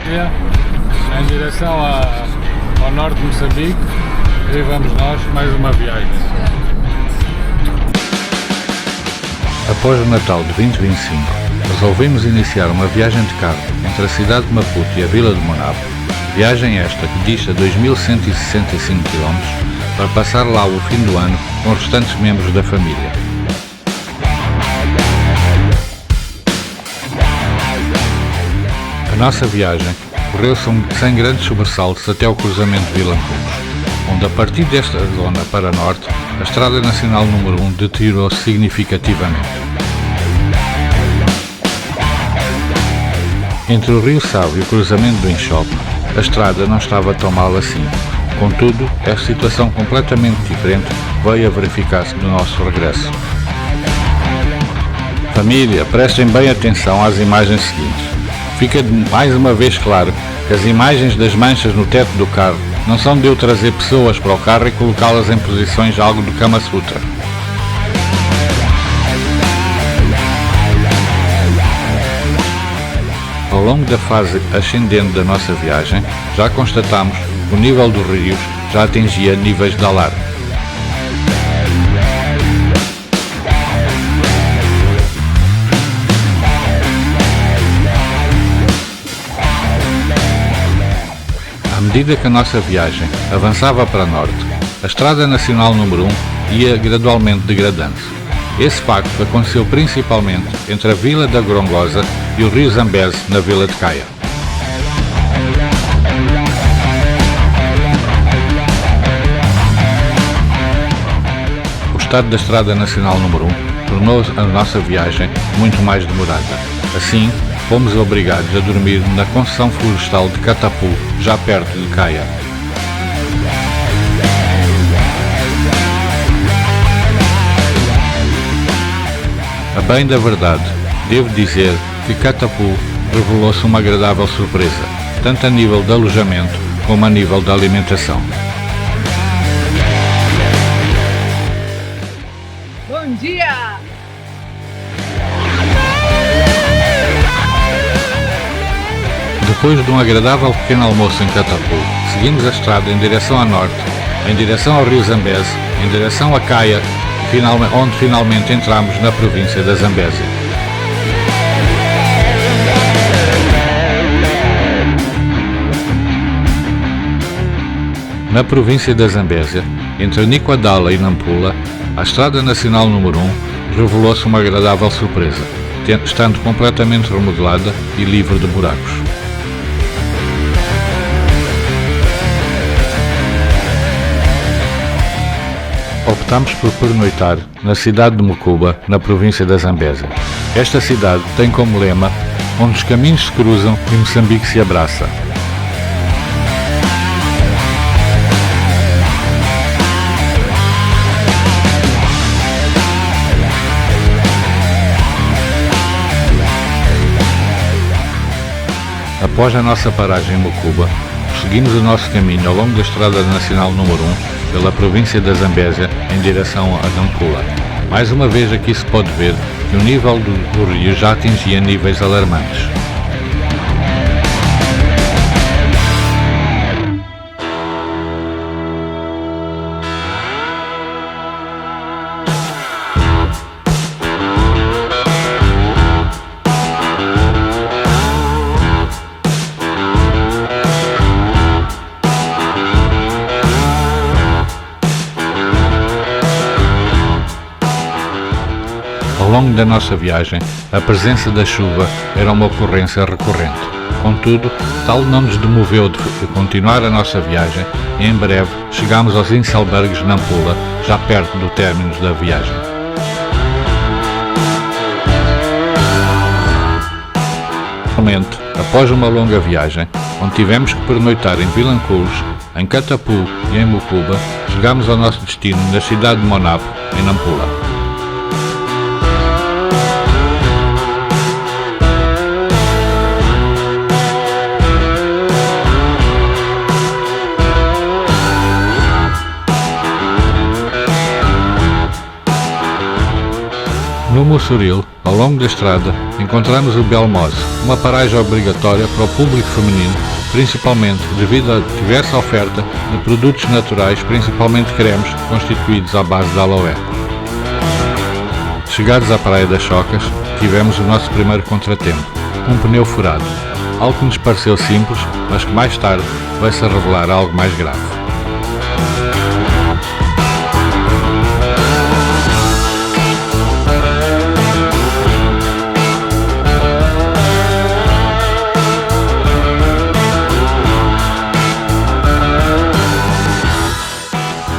Em direção ao norte de Moçambique, e vamos nós mais uma viagem. Após o Natal de 2025, resolvemos iniciar uma viagem de carro entre a cidade de Maputo e a vila de Monapo, viagem esta que dista 2.165 km, para passar lá o fim do ano com os restantes membros da família. A nossa viagem correu sem grandes sobressaltos até o cruzamento de Vilanculos, onde a partir desta zona para norte, a Estrada Nacional número 1 deteriorou-se significativamente. Entre o Rio Savo e o cruzamento do Inchope, a estrada não estava tão mal assim. Contudo, esta situação completamente diferente veio a verificar-se no nosso regresso. Família, prestem bem atenção às imagens seguintes. Fica mais uma vez claro que as imagens das manchas no teto do carro não são de eu trazer pessoas para o carro e colocá-las em posições algo do Kama Sutra. Ao longo da fase ascendente da nossa viagem, já constatamos que o nível dos rios já atingia níveis de alarme. À medida que a nossa viagem avançava para norte, a Estrada Nacional número 1 ia gradualmente degradando-se. Esse facto aconteceu principalmente entre a vila da Grongosa e o rio Zambeze, na vila de Caia. O estado da Estrada Nacional número 1 tornou a nossa viagem muito mais demorada. Assim, fomos obrigados a dormir na concessão florestal de Catapu, já perto de Caia. A bem da verdade, devo dizer que Catapu revelou-se uma agradável surpresa, tanto a nível de alojamento como a nível de alimentação. Bom dia! Depois de um agradável pequeno almoço em Catapu, seguimos a estrada em direção a norte, em direção ao rio Zambeze, em direção a Caia, onde finalmente entramos na província da Zambésia. Na província da Zambésia, entre Niquadala e Nampula, a Estrada Nacional número 1 revelou-se uma agradável surpresa, estando completamente remodelada e livre de buracos. Optámos por pernoitar na cidade de Mucuba, na província da Zambésia. Esta cidade tem como lema onde os caminhos se cruzam e Moçambique se abraça. Após a nossa paragem em Mucuba, seguimos o nosso caminho ao longo da Estrada Nacional número 1 pela província da Zambésia em direção a Nampula. Mais uma vez aqui se pode ver que o nível do rio já atingia níveis alarmantes. Ao longo da nossa viagem, a presença da chuva era uma ocorrência recorrente. Contudo, tal não nos demoveu de continuar a nossa viagem e em breve chegámos aos Inselbergues de Nampula, já perto do término da viagem. Finalmente, após uma longa viagem, onde tivemos que pernoitar em Vilanculos, em Catapu e em Mucuba, chegámos ao nosso destino na cidade de Monapo, em Nampula. No Mossoril, ao longo da estrada, encontramos o Belmoze, uma paragem obrigatória para o público feminino, principalmente devido à diversa oferta de produtos naturais, principalmente cremes, constituídos à base de aloe. Chegados à Praia das Chocas, tivemos o nosso primeiro contratempo, um pneu furado, algo que nos pareceu simples, mas que mais tarde vai-se revelar algo mais grave.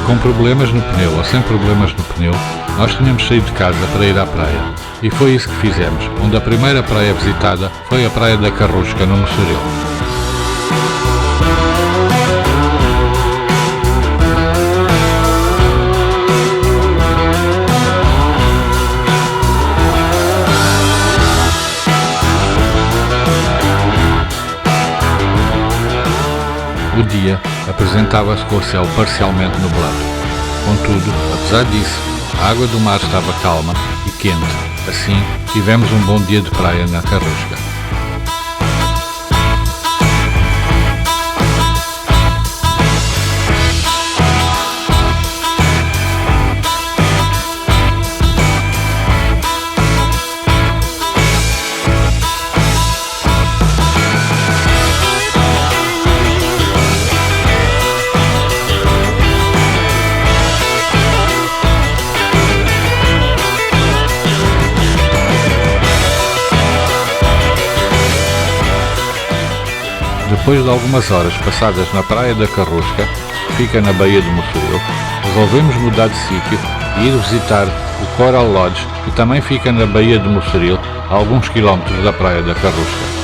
Com problemas no pneu ou sem problemas no pneu, nós tínhamos saído de casa para ir à praia. E foi isso que fizemos, onde a primeira praia visitada foi a Praia da Carrusca, no Mossoril. O dia apresentava-se com o céu parcialmente nublado. Contudo, apesar disso, a água do mar estava calma e quente. Assim, tivemos um bom dia de praia na Carrusca. Depois de algumas horas passadas na Praia da Carrusca, que fica na Baía do Mossoril, resolvemos mudar de sítio e ir visitar o Coral Lodge, que também fica na Baía do Mossoril, a alguns quilómetros da Praia da Carrusca.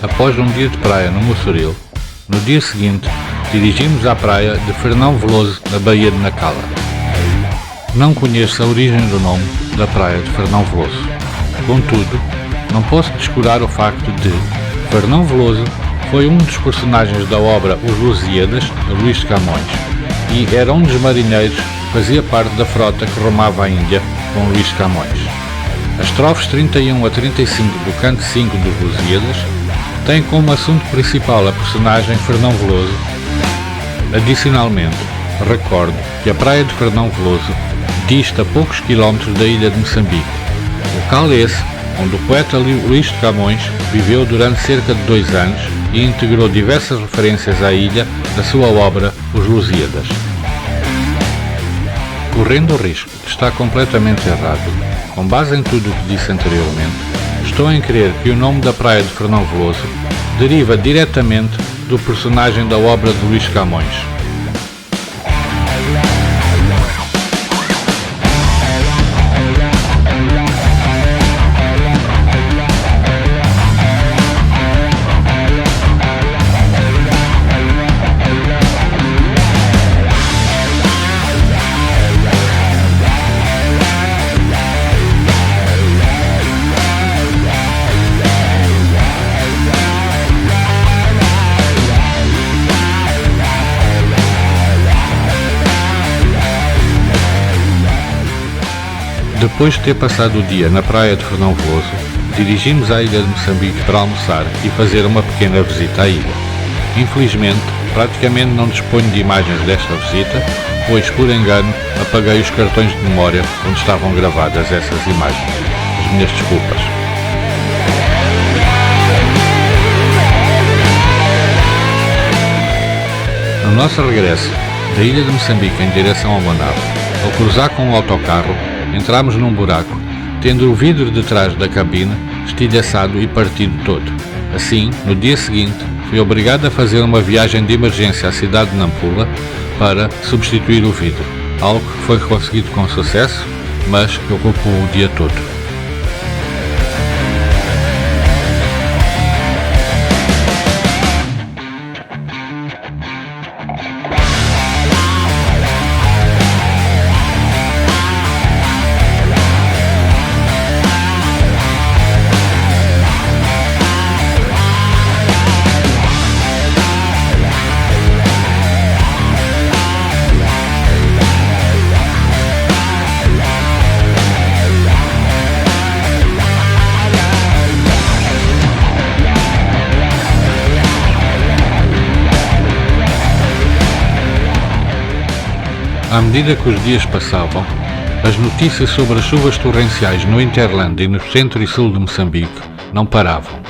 Após um dia de praia no Mossoril, no dia seguinte dirigimos à praia de Fernão Veloso, na Baía de Nacala. Não conheço a origem do nome da praia de Fernão Veloso. Contudo, não posso descurar o facto de Fernão Veloso foi um dos personagens da obra Os Lusíadas, de Luís de Camões, e era um dos marinheiros que fazia parte da frota que rumava à Índia com Luís de Camões. As estrofes 31 a 35 do canto 5 dos Lusíadas têm como assunto principal a personagem Fernão Veloso. Adicionalmente, recordo que a praia de Fernão Veloso dista a poucos quilómetros da ilha de Moçambique, local esse onde o poeta Luís de Camões viveu durante cerca de 2 anos e integrou diversas referências à ilha da sua obra Os Lusíadas. Correndo o risco de estar completamente errado, com base em tudo o que disse anteriormente, estou em crer que o nome da praia de Fernão Veloso deriva diretamente do personagem da obra de Luís Camões. Depois de ter passado o dia na praia de Fernão Veloso, dirigimos à ilha de Moçambique para almoçar e fazer uma pequena visita à ilha. Infelizmente, praticamente não disponho de imagens desta visita, pois, por engano, apaguei os cartões de memória onde estavam gravadas essas imagens. As minhas desculpas. No nosso regresso da ilha de Moçambique em direção ao Monave, ao cruzar com o autocarro, entramos num buraco tendo o vidro de trás da cabine estilhaçado e partido todo. Assim, no dia seguinte, fui obrigado a fazer uma viagem de emergência à cidade de Nampula para substituir o vidro, algo que foi conseguido com sucesso, mas que ocupou o dia todo. À medida que os dias passavam, as notícias sobre as chuvas torrenciais no Interland e no centro e sul de Moçambique não paravam.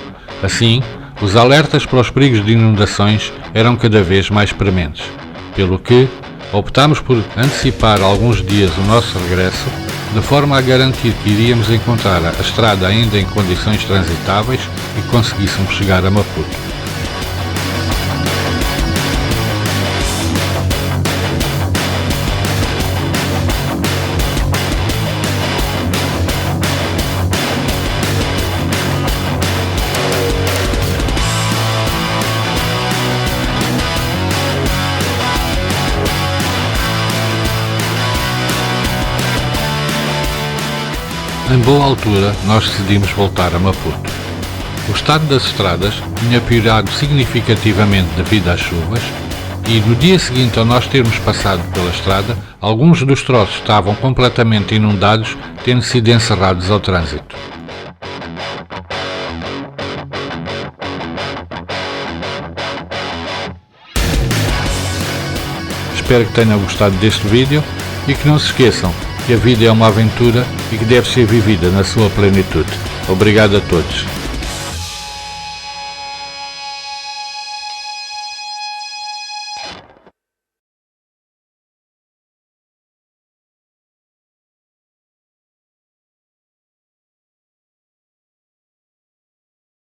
Assim, os alertas para os perigos de inundações eram cada vez mais prementes, pelo que optámos por antecipar alguns dias o nosso regresso, de forma a garantir que iríamos encontrar a estrada ainda em condições transitáveis e conseguíssemos chegar a Maputo. Em boa altura, nós decidimos voltar a Maputo. O estado das estradas tinha piorado significativamente devido às chuvas e, no dia seguinte a nós termos passado pela estrada, alguns dos troços estavam completamente inundados, tendo sido encerrados ao trânsito. Espero que tenham gostado deste vídeo e que não se esqueçam que a vida é uma aventura e que deve ser vivida na sua plenitude. Obrigado a todos.